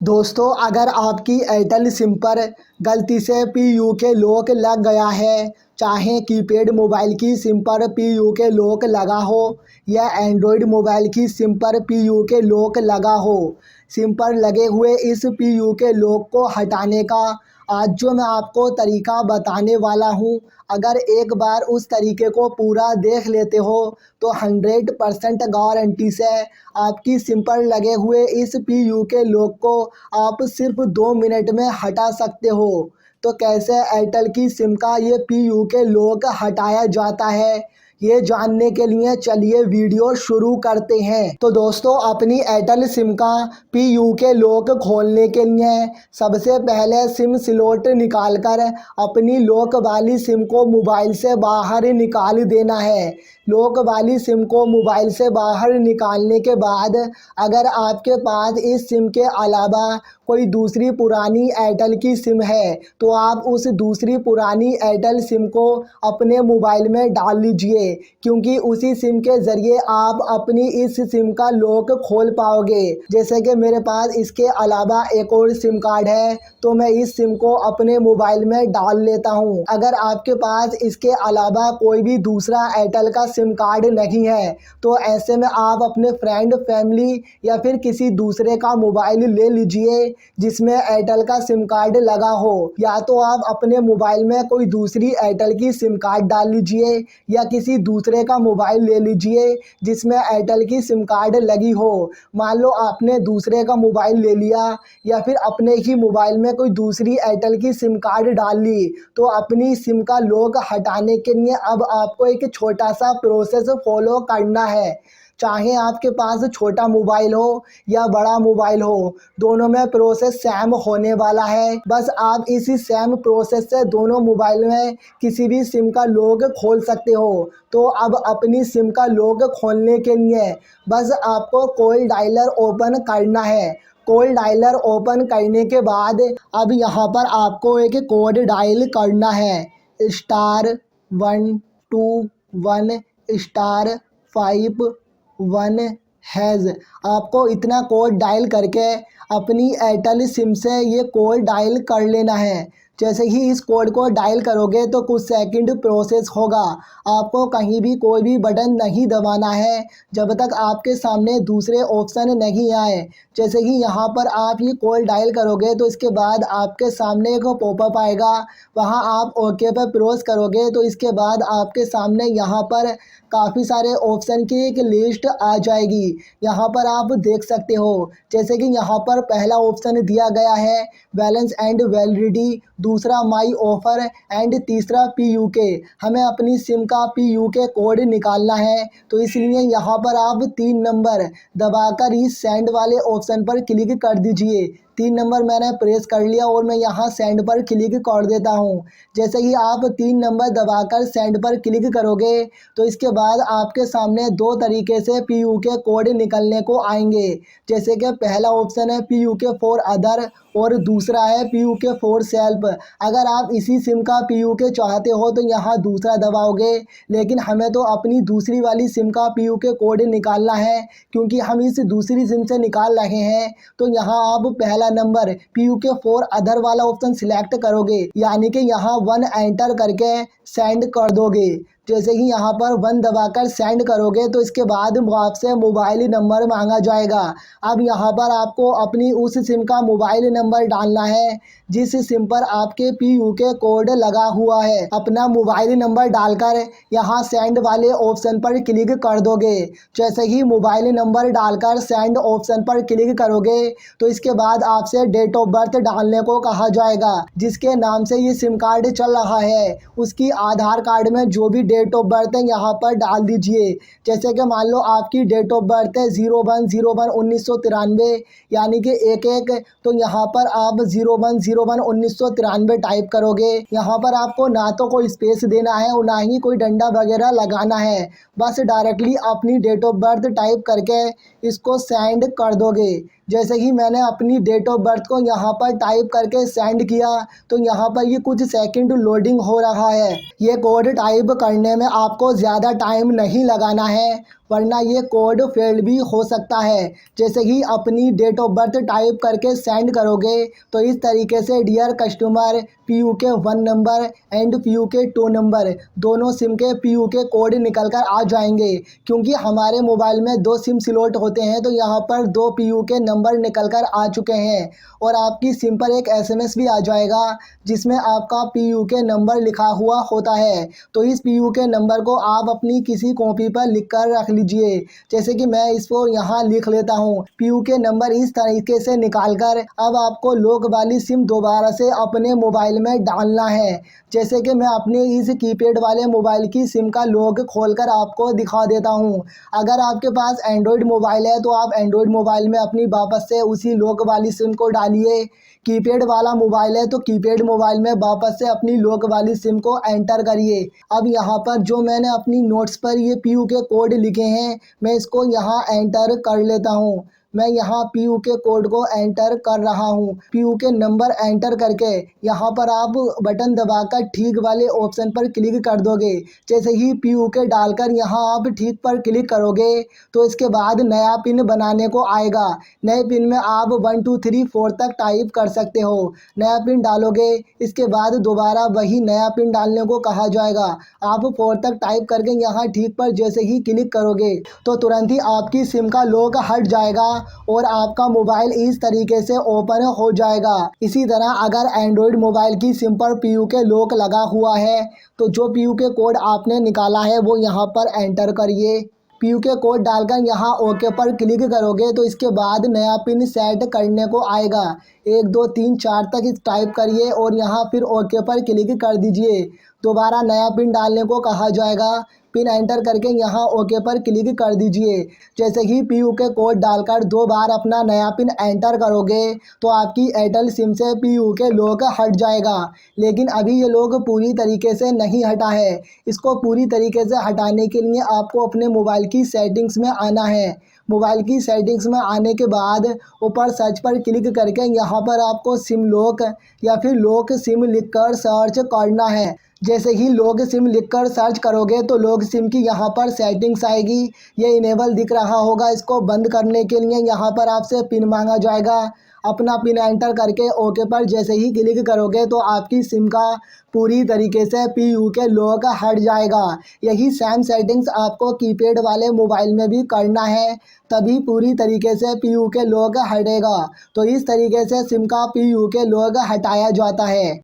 दोस्तों, अगर आपकी एयरटेल सिम पर गलती से PUK लॉक लग गया है, चाहे कीपैड मोबाइल की सिम पर PUK लॉक लगा हो या एंड्रॉयड मोबाइल की सिम पर PUK लॉक लगा हो, सिम पर लगे हुए इस PUK लॉक को हटाने का आज जो मैं आपको तरीका बताने वाला हूँ, अगर एक बार उस तरीके को पूरा देख लेते हो तो 100% गारंटी से आपकी सिम पर लगे हुए इस PUK लॉक को आप सिर्फ 2 मिनट में हटा सकते हो। तो कैसे एयरटेल की सिम का ये PUK लॉक हटाया जाता है, ये जानने के लिए चलिए वीडियो शुरू करते हैं। तो दोस्तों, अपनी एयरटेल सिम का PUK लॉक खोलने के लिए सबसे पहले सिम स्लॉट निकालकर अपनी लॉक वाली सिम को मोबाइल से बाहर निकाल देना है। लॉक वाली सिम को मोबाइल से बाहर निकालने के बाद अगर आपके पास इस सिम के अलावा कोई दूसरी पुरानी एयरटेल की सिम है तो आप उस दूसरी पुरानी एयरटेल सिम को अपने मोबाइल में डाल लीजिए, क्योंकि उसी सिम के ज़रिए आप अपनी इस सिम का लॉक खोल पाओगे। जैसे कि मेरे पास इसके अलावा एक और सिम कार्ड है तो मैं इस सिम को अपने मोबाइल में डाल लेता हूँ। अगर आपके पास इसके अलावा कोई भी दूसरा एयरटेल का सिम कार्ड नहीं है तो ऐसे में आप अपने फ्रेंड, फैमिली या फिर किसी दूसरे का मोबाइल ले लीजिए जिसमें एयरटेल का सिम कार्ड लगा हो। या तो आप अपने मोबाइल में कोई दूसरी एयरटेल की सिम कार्ड डाल लीजिए या किसी दूसरे का मोबाइल ले लीजिए जिसमें एयरटेल की सिम कार्ड लगी हो। मान लो आपने दूसरे का मोबाइल ले लिया या फिर अपने ही मोबाइल में कोई दूसरी एयरटेल की सिम कार्ड डाल ली, तो अपनी सिम का लॉक हटाने के लिए अब आपको एक छोटा सा प्रोसेस फॉलो करना है। चाहे आपके पास छोटा मोबाइल हो या बड़ा मोबाइल हो, दोनों में प्रोसेस सेम होने वाला है। बस आप इसी सेम प्रोसेस से दोनों मोबाइल में किसी भी सिम का लॉक खोल सकते हो। तो अब अपनी सिम का लॉक खोलने के लिए बस आपको कॉल डायलर ओपन करना है। कॉल डायलर ओपन करने के बाद अब यहाँ पर आपको एक कोड डायल करना है, *121*5 आपको इतना कोड डायल करके अपनी एयरटेल सिम से ये कोड डायल कर लेना है। जैसे ही इस कोड को डायल करोगे तो कुछ सेकंड प्रोसेस होगा। आपको कहीं भी कोई भी बटन नहीं दबाना है जब तक आपके सामने दूसरे ऑप्शन नहीं आए। जैसे ही यहाँ पर आप ये कोड डायल करोगे तो इसके बाद आपके सामने एक पॉपअप आएगा, वहाँ आप ओके पर प्रेस करोगे तो इसके बाद आपके सामने यहाँ पर काफ़ी सारे ऑप्शन की एक लिस्ट आ जाएगी। यहाँ पर आप देख सकते हो, जैसे कि यहाँ पर पहला ऑप्शन दिया गया है बैलेंस एंड वैलिडिटी, दूसरा माई ऑफ़र एंड तीसरा PUK। हमें अपनी सिम का PUK कोड निकालना है तो इसलिए यहाँ पर आप 3 नंबर दबाकर इस सेंड वाले ऑप्शन पर क्लिक कर दीजिए। 3 नंबर मैंने प्रेस कर लिया और मैं यहाँ सेंड पर क्लिक कर देता हूँ। जैसे ही आप 3 नंबर दबाकर सेंड पर क्लिक करोगे तो इसके बाद आपके सामने 2 तरीके से PUK कोड निकलने को आएंगे। जैसे कि पहला ऑप्शन है PUK फॉर अदर और दूसरा है PUK फॉर सेल्फ। अगर आप इसी सिम का PUK चाहते हो तो यहाँ दूसरा दबाओगे, लेकिन हमें तो अपनी दूसरी वाली सिम का PUK कोड निकालना है क्योंकि हम इस दूसरी सिम से निकाल रहे हैं। तो यहाँ आप पहला नंबर PUK फॉर अदर वाला ऑप्शन सिलेक्ट करोगे, यानी कि यहाँ 1 एंटर करके सेंड कर दोगे। जैसे ही यहाँ पर 1 दबाकर सेंड करोगे तो इसके बाद आपसे मोबाइल नंबर मांगा जाएगा। अब यहाँ पर आपको अपनी उस सिम का मोबाइल नंबर डालना है जिस सिम पर आपके PUK कोड लगा हुआ है। अपना मोबाइल नंबर डालकर यहाँ सेंड वाले ऑप्शन पर क्लिक कर दोगे। जैसे ही मोबाइल नंबर डालकर सेंड ऑप्शन पर क्लिक करोगे तो इसके बाद आपसे डेट ऑफ बर्थ डालने को कहा जाएगा। जिसके नाम से ये सिम कार्ड चल रहा है उसकी आधार कार्ड में जो भी डेट ऑफ बर्थ है यहाँ पर डाल दीजिए। जैसे कि मान लो आपकी डेट ऑफ बर्थ है 01/01/1993, यानी कि 11, तो यहाँ पर आप 01/01/1993 टाइप करोगे। यहाँ पर आपको ना तो कोई स्पेस देना है और ना ही कोई डंडा वगैरह लगाना है, बस डायरेक्टली अपनी डेट ऑफ बर्थ टाइप करके इसको सेंड कर दोगे। जैसे ही मैंने अपनी डेट ऑफ बर्थ को यहाँ पर टाइप करके सेंड किया तो यहाँ पर ये कुछ सेकंड लोडिंग हो रहा है। ये कोड टाइप करने में आपको ज़्यादा टाइम नहीं लगाना है, वरना ये कोड फेल भी हो सकता है। जैसे ही अपनी डेट ऑफ बर्थ टाइप करके सेंड करोगे तो इस तरीके से dear customer PUK 1 number and PUK 2 number दोनों सिम के PUK कोड निकल कर आ जाएंगे। क्योंकि हमारे मोबाइल में 2 सिम स्लॉट होते हैं तो यहाँ पर 2 PUK नंबर निकल कर आ चुके हैं और आपकी सिम पर एक SMS भी आ जाएगा जिसमें आपका PUK नंबर लिखा हुआ होता है। तो इस PUK नंबर को आप अपनी किसी कॉपी पर लिख कर रख लीजिए। जैसे कि मैं इसको यहाँ लिख लेता हूँ। PUK नंबर इस तरीके से निकाल कर अब आपको लॉक वाली सिम दोबारा से अपने मोबाइल में डालना है। जैसे कि मैं अपने इस कीपैड वाले मोबाइल की सिम का लॉक खोलकर आपको दिखा देता हूँ। अगर आपके पास एंड्रॉयड मोबाइल है तो आप एंड्रॉयड मोबाइल में अपनी वापस से उसी लॉक वाली सिम को डालिए। कीपैड वाला मोबाइल है तो कीपैड मोबाइल में वापस से अपनी लॉक वाली सिम को एंटर करिए। अब यहाँ पर जो मैंने अपनी नोट्स पर ये PUK कोड लिखे हैं मैं इसको यहाँ एंटर कर लेता हूँ। मैं यहाँ PUK कोड को एंटर कर रहा हूँ। PUK नंबर एंटर करके यहाँ पर आप बटन दबाकर ठीक वाले ऑप्शन पर क्लिक कर दोगे। जैसे ही PUK डालकर यहाँ आप ठीक पर क्लिक करोगे तो इसके बाद नया पिन बनाने को आएगा। नए पिन में आप 1 2 3 4 तक टाइप कर सकते हो। नया पिन डालोगे इसके बाद दोबारा वही नया पिन डालने को कहा जाएगा। आप 4 तक टाइप करके यहाँ ठीक पर जैसे ही क्लिक करोगे तो तुरंत ही आपकी सिम का लॉक हट जाएगा और आपका मोबाइल इस तरीके से ओपन हो जाएगा। इसी तरह अगर एंड्रॉयड मोबाइल की सिम पर PUK लॉक लगा हुआ है तो जो PUK कोड आपने निकाला है वो यहाँ पर एंटर करिए। PUK कोड डालकर यहाँ ओके पर क्लिक करोगे तो इसके बाद नया पिन सेट करने को आएगा। 1 2 3 4 तक इस टाइप करिए और यहाँ फिर ओके पर क्लिक कर दीजिए। दोबारा नया पिन डालने को कहा जाएगा। पिन एंटर करके यहाँ ओके पर क्लिक कर दीजिए। जैसे ही PUK कोड डालकर 2 बार अपना नया पिन एंटर करोगे तो आपकी एयरटेल सिम से PUK लॉक हट जाएगा। लेकिन अभी ये लॉक पूरी तरीके से नहीं हटा है। इसको पूरी तरीके से हटाने के लिए आपको अपने मोबाइल की सेटिंग्स में आना है। मोबाइल की सेटिंग्स में आने के बाद ऊपर सर्च पर क्लिक करके यहाँ पर आपको सिम लॉक या फिर लॉक सिम लिखकर सर्च करना है। जैसे ही लॉक सिम लिखकर सर्च करोगे तो लॉक सिम की यहाँ पर सेटिंग्स आएगी। ये इनेबल दिख रहा होगा। इसको बंद करने के लिए यहाँ पर आपसे पिन मांगा जाएगा। अपना पिन एंटर करके ओके पर जैसे ही क्लिक करोगे तो आपकी सिम का पूरी तरीके से PUK लॉक हट जाएगा। यही सेम सेटिंग्स आपको कीपैड वाले मोबाइल में भी करना है तभी पूरी तरीके से PUK लॉक हटेगा। तो इस तरीके से सिम का PUK लॉक हटाया जाता है।